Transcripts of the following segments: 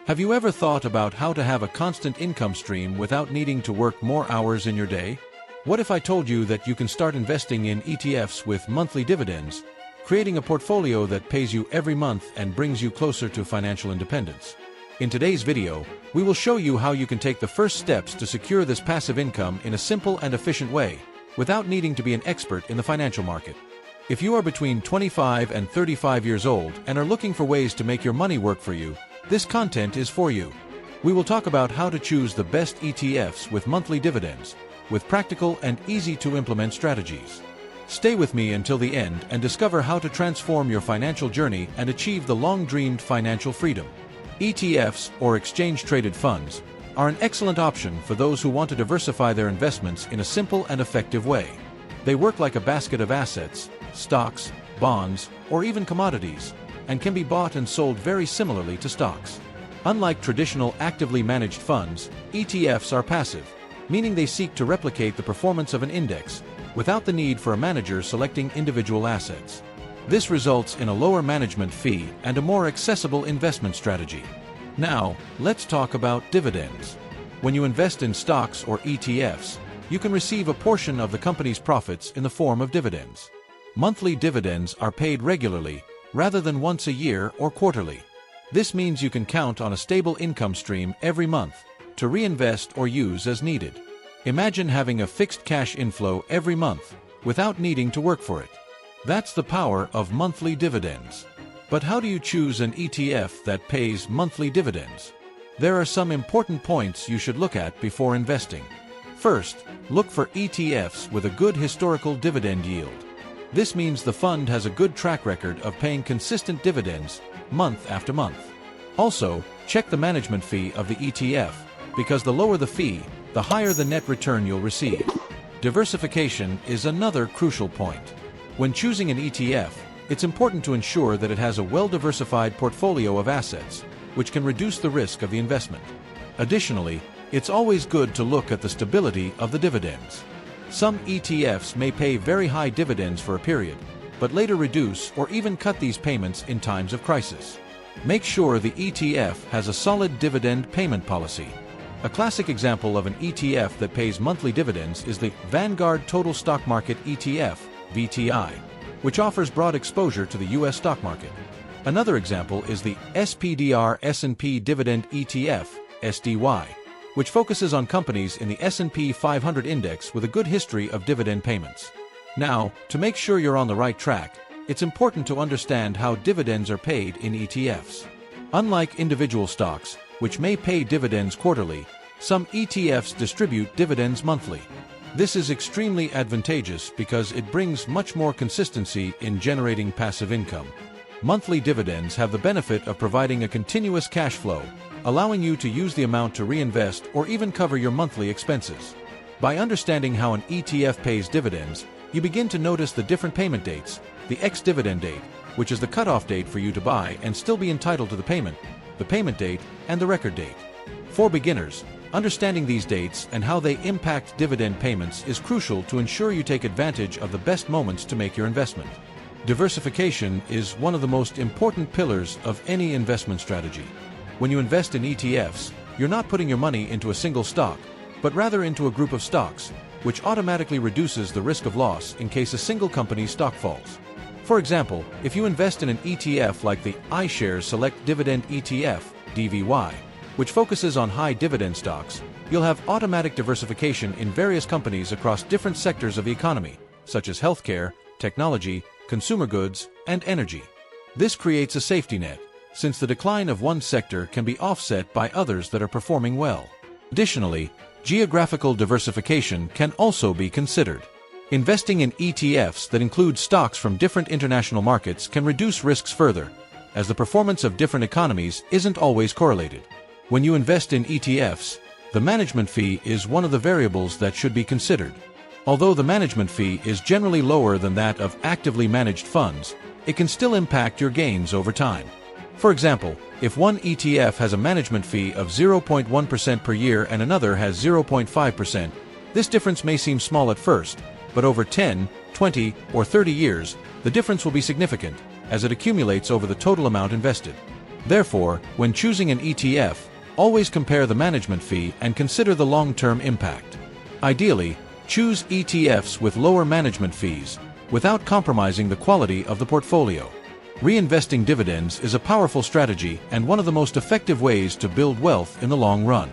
Have you ever thought about how to have a constant income stream without needing to work more hours in your day? What if I told you that you can start investing in ETFs with monthly dividends, creating a portfolio that pays you every month and brings you closer to financial independence? In today's video, we will show you how you can take the first steps to secure this passive income in a simple and efficient way, without needing to be an expert in the financial market. If you are between 25 and 35 years old and are looking for ways to make your money work for you, this content is for you. We will talk about how to choose the best ETFs with monthly dividends, with practical and easy-to-implement strategies. Stay with me until the end and discover how to transform your financial journey and achieve the long-dreamed financial freedom. ETFs, or exchange-traded funds, are an excellent option for those who want to diversify their investments in a simple and effective way. They work like a basket of assets, stocks, bonds, or even commodities, and can be bought and sold very similarly to stocks. Unlike traditional actively managed funds, ETFs are passive, meaning they seek to replicate the performance of an index, without the need for a manager selecting individual assets. This results in a lower management fee and a more accessible investment strategy. Now, let's talk about dividends. When you invest in stocks or ETFs, you can receive a portion of the company's profits in the form of dividends. Monthly dividends are paid regularly, rather than once a year or quarterly. This means you can count on a stable income stream every month to reinvest or use as needed. Imagine having a fixed cash inflow every month without needing to work for it. That's the power of monthly dividends. But how do you choose an ETF that pays monthly dividends? There are some important points you should look at before investing. First, look for ETFs with a good historical dividend yield. This means the fund has a good track record of paying consistent dividends month after month. Also, check the management fee of the ETF, because the lower the fee, the higher the net return you'll receive. Diversification is another crucial point. When choosing an ETF, it's important to ensure that it has a well-diversified portfolio of assets, which can reduce the risk of the investment. Additionally, it's always good to look at the stability of the dividends. Some ETFs may pay very high dividends for a period, but later reduce or even cut these payments in times of crisis. Make sure the ETF has a solid dividend payment policy. A classic example of an ETF that pays monthly dividends is the Vanguard Total Stock Market ETF, VTI, which offers broad exposure to the U.S. stock market. Another example is the SPDR S&P Dividend ETF, SDY, which focuses on companies in the S&P 500 index with a good history of dividend payments. Now, to make sure you're on the right track, it's important to understand how dividends are paid in ETFs. Unlike individual stocks, which may pay dividends quarterly, some ETFs distribute dividends monthly. This is extremely advantageous because it brings much more consistency in generating passive income. Monthly dividends have the benefit of providing a continuous cash flow, allowing you to use the amount to reinvest or even cover your monthly expenses. By understanding how an ETF pays dividends, you begin to notice the different payment dates, the ex-dividend date, which is the cutoff date for you to buy and still be entitled to the payment date, and the record date. For beginners, understanding these dates and how they impact dividend payments is crucial to ensure you take advantage of the best moments to make your investment. Diversification is one of the most important pillars of any investment strategy. When you invest in ETFs, you're not putting your money into a single stock, but rather into a group of stocks, which automatically reduces the risk of loss in case a single company's stock falls. For example, if you invest in an ETF like the iShares Select Dividend ETF, DVY, which focuses on high dividend stocks, you'll have automatic diversification in various companies across different sectors of the economy, such as healthcare, technology, consumer goods, and energy. This creates a safety net, since the decline of one sector can be offset by others that are performing well. Additionally, geographical diversification can also be considered. Investing in ETFs that include stocks from different international markets can reduce risks further, as the performance of different economies isn't always correlated. When you invest in ETFs, the management fee is one of the variables that should be considered. Although the management fee is generally lower than that of actively managed funds, it can still impact your gains over time. For example, if one ETF has a management fee of 0.1% per year and another has 0.5%, this difference may seem small at first, but over 10, 20, or 30 years, the difference will be significant, as it accumulates over the total amount invested. Therefore, when choosing an ETF, always compare the management fee and consider the long-term impact. Ideally, choose ETFs with lower management fees, without compromising the quality of the portfolio. Reinvesting dividends is a powerful strategy and one of the most effective ways to build wealth in the long run.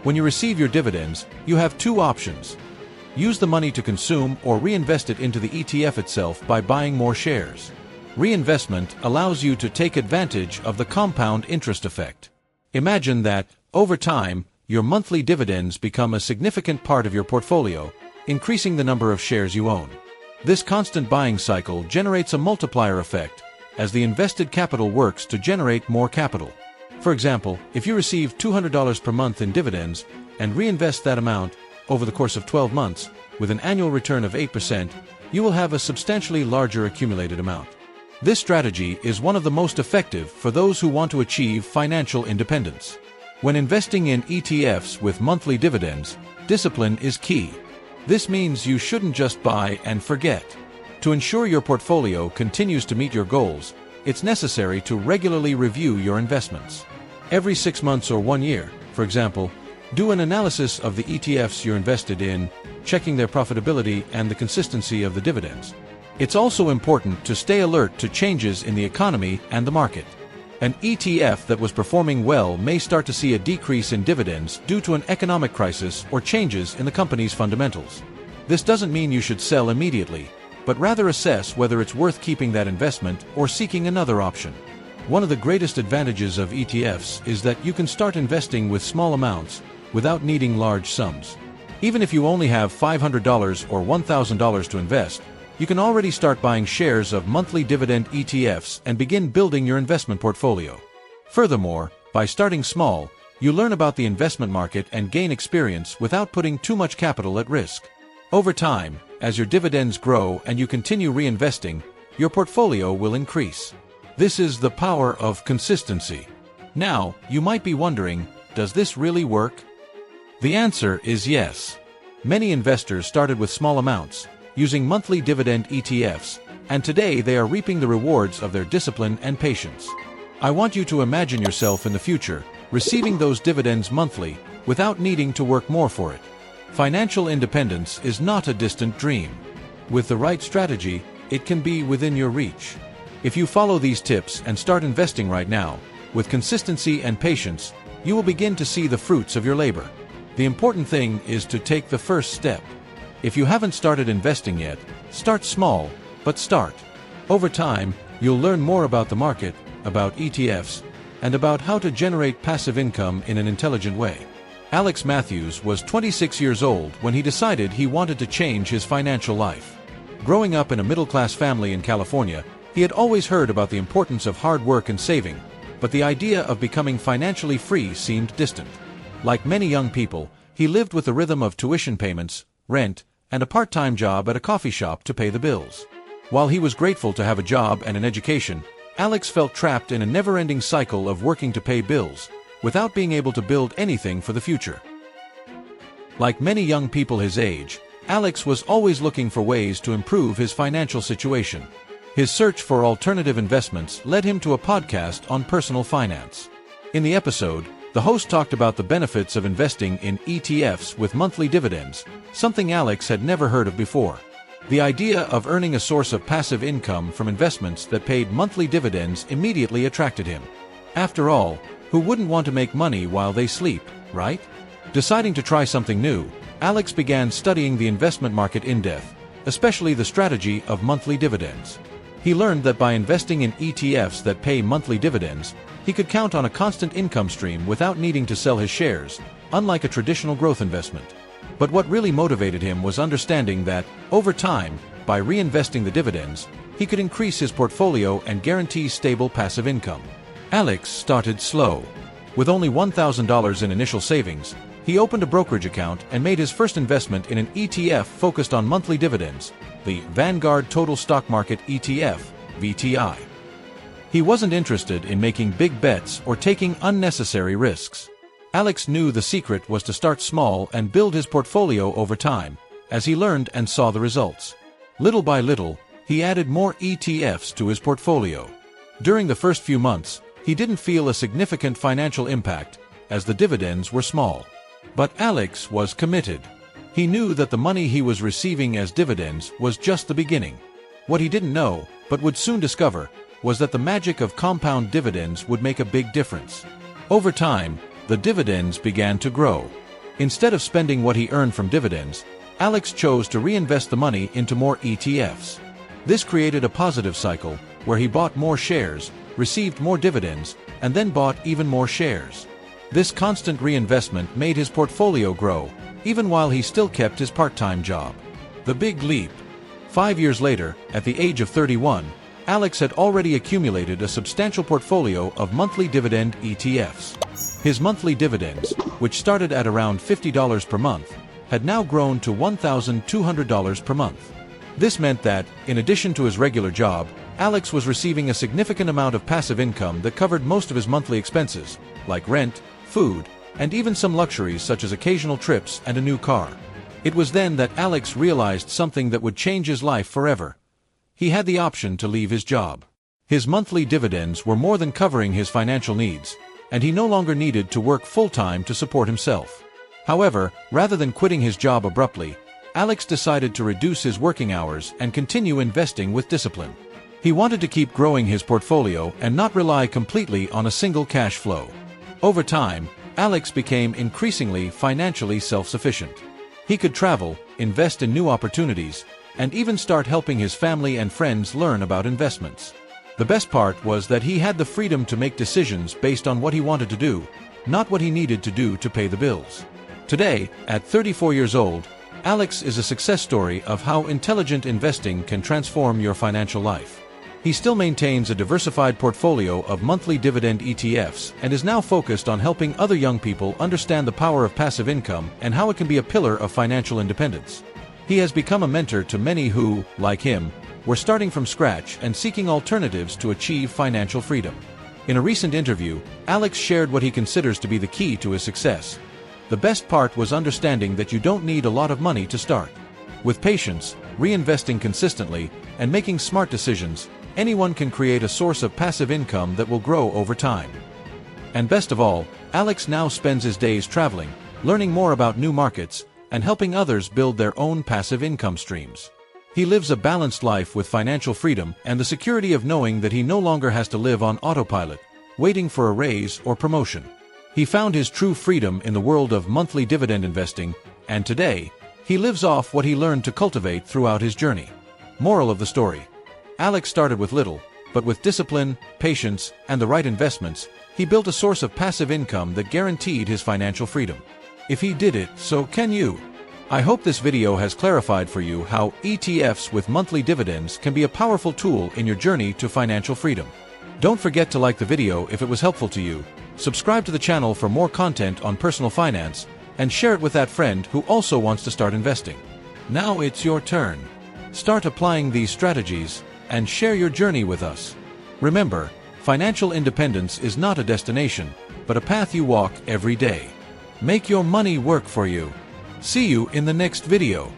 When you receive your dividends, you have two options. Use the money to consume or reinvest it into the ETF itself by buying more shares. Reinvestment allows you to take advantage of the compound interest effect. Imagine that, over time, your monthly dividends become a significant part of your portfolio, increasing the number of shares you own. This constant buying cycle generates a multiplier effect, as the invested capital works to generate more capital. For example, if you receive $200 per month in dividends and reinvest that amount over the course of 12 months, with an annual return of 8%, you will have a substantially larger accumulated amount. This strategy is one of the most effective for those who want to achieve financial independence. When investing in ETFs with monthly dividends, discipline is key. This means you shouldn't just buy and forget. To ensure your portfolio continues to meet your goals, it's necessary to regularly review your investments. Every 6 months or 1 year, for example, do an analysis of the ETFs you're invested in, checking their profitability and the consistency of the dividends. It's also important to stay alert to changes in the economy and the market. An ETF that was performing well may start to see a decrease in dividends due to an economic crisis or changes in the company's fundamentals. This doesn't mean you should sell immediately, but rather assess whether it's worth keeping that investment or seeking another option. One of the greatest advantages of ETFs is that you can start investing with small amounts without needing large sums. Even if you only have $500 or $1,000 to invest, you can already start buying shares of monthly dividend ETFs and begin building your investment portfolio. Furthermore, by starting small, you learn about the investment market and gain experience without putting too much capital at risk. Over time, as your dividends grow and you continue reinvesting, your portfolio will increase. This is the power of consistency. Now, you might be wondering, does this really work? The answer is yes. Many investors started with small amounts, using monthly dividend ETFs, and today they are reaping the rewards of their discipline and patience. I want you to imagine yourself in the future, receiving those dividends monthly, without needing to work more for it. Financial independence is not a distant dream. With the right strategy, it can be within your reach. If you follow these tips and start investing right now, with consistency and patience, you will begin to see the fruits of your labor. The important thing is to take the first step. If you haven't started investing yet, start small, but start. Over time, you'll learn more about the market, about ETFs, and about how to generate passive income in an intelligent way. Alex Matthews was 26 years old when he decided he wanted to change his financial life. Growing up in a middle-class family in California, he had always heard about the importance of hard work and saving, but the idea of becoming financially free seemed distant. Like many young people, he lived with the rhythm of tuition payments, rent, and a part-time job at a coffee shop to pay the bills. While he was grateful to have a job and an education, Alex felt trapped in a never-ending cycle of working to pay bills, without being able to build anything for the future. Like many young people his age, Alex was always looking for ways to improve his financial situation. His search for alternative investments led him to a podcast on personal finance. In the episode, the host talked about the benefits of investing in ETFs with monthly dividends, something Alex had never heard of before. The idea of earning a source of passive income from investments that paid monthly dividends immediately attracted him. After all, who wouldn't want to make money while they sleep, right? Deciding to try something new, Alex began studying the investment market in depth, especially the strategy of monthly dividends. He learned that by investing in ETFs that pay monthly dividends, he could count on a constant income stream without needing to sell his shares, unlike a traditional growth investment. But what really motivated him was understanding that, over time, by reinvesting the dividends, he could increase his portfolio and guarantee stable passive income. Alex started slow. With only $1,000 in initial savings, he opened a brokerage account and made his first investment in an ETF focused on monthly dividends, the Vanguard Total Stock Market ETF, VTI. He wasn't interested in making big bets or taking unnecessary risks. Alex knew the secret was to start small and build his portfolio over time, as he learned and saw the results. Little by little, he added more ETFs to his portfolio. During the first few months, He didn't feel a significant financial impact, as the dividends were small. But Alex was committed. He knew that the money he was receiving as dividends was just the beginning. What he didn't know, but would soon discover, was that the magic of compound dividends would make a big difference. Over time, the dividends began to grow. Instead of spending what he earned from dividends, Alex chose to reinvest the money into more ETFs. This created a positive cycle, where he bought more shares, received more dividends, and then bought even more shares. This constant reinvestment made his portfolio grow, even while he still kept his part-time job. The big leap. 5 years later, at the age of 31, Alex had already accumulated a substantial portfolio of monthly dividend ETFs. His monthly dividends, which started at around $50 per month, had now grown to $1,200 per month. This meant that, in addition to his regular job, Alex was receiving a significant amount of passive income that covered most of his monthly expenses, like rent, food, and even some luxuries such as occasional trips and a new car. It was then that Alex realized something that would change his life forever. He had the option to leave his job. His monthly dividends were more than covering his financial needs, and he no longer needed to work full-time to support himself. However, rather than quitting his job abruptly, Alex decided to reduce his working hours and continue investing with discipline. He wanted to keep growing his portfolio and not rely completely on a single cash flow. Over time, Alex became increasingly financially self-sufficient. He could travel, invest in new opportunities, and even start helping his family and friends learn about investments. The best part was that he had the freedom to make decisions based on what he wanted to do, not what he needed to do to pay the bills. Today, at 34 years old, Alex is a success story of how intelligent investing can transform your financial life. He still maintains a diversified portfolio of monthly dividend ETFs and is now focused on helping other young people understand the power of passive income and how it can be a pillar of financial independence. He has become a mentor to many who, like him, were starting from scratch and seeking alternatives to achieve financial freedom. In a recent interview, Alex shared what he considers to be the key to his success. The best part was understanding that you don't need a lot of money to start. With patience, reinvesting consistently, and making smart decisions, anyone can create a source of passive income that will grow over time. And best of all, Alex now spends his days traveling, learning more about new markets, and helping others build their own passive income streams. He lives a balanced life with financial freedom and the security of knowing that he no longer has to live on autopilot, waiting for a raise or promotion. He found his true freedom in the world of monthly dividend investing, and today, he lives off what he learned to cultivate throughout his journey. Moral of the story: Alex started with little, but with discipline, patience, and the right investments, he built a source of passive income that guaranteed his financial freedom. If he did it, so can you. I hope this video has clarified for you how ETFs with monthly dividends can be a powerful tool in your journey to financial freedom. Don't forget to like the video if it was helpful to you, subscribe to the channel for more content on personal finance, and share it with that friend who also wants to start investing. Now it's your turn. Start applying these strategies and share your journey with us. Remember, financial independence is not a destination, but a path you walk every day. Make your money work for you. See you in the next video.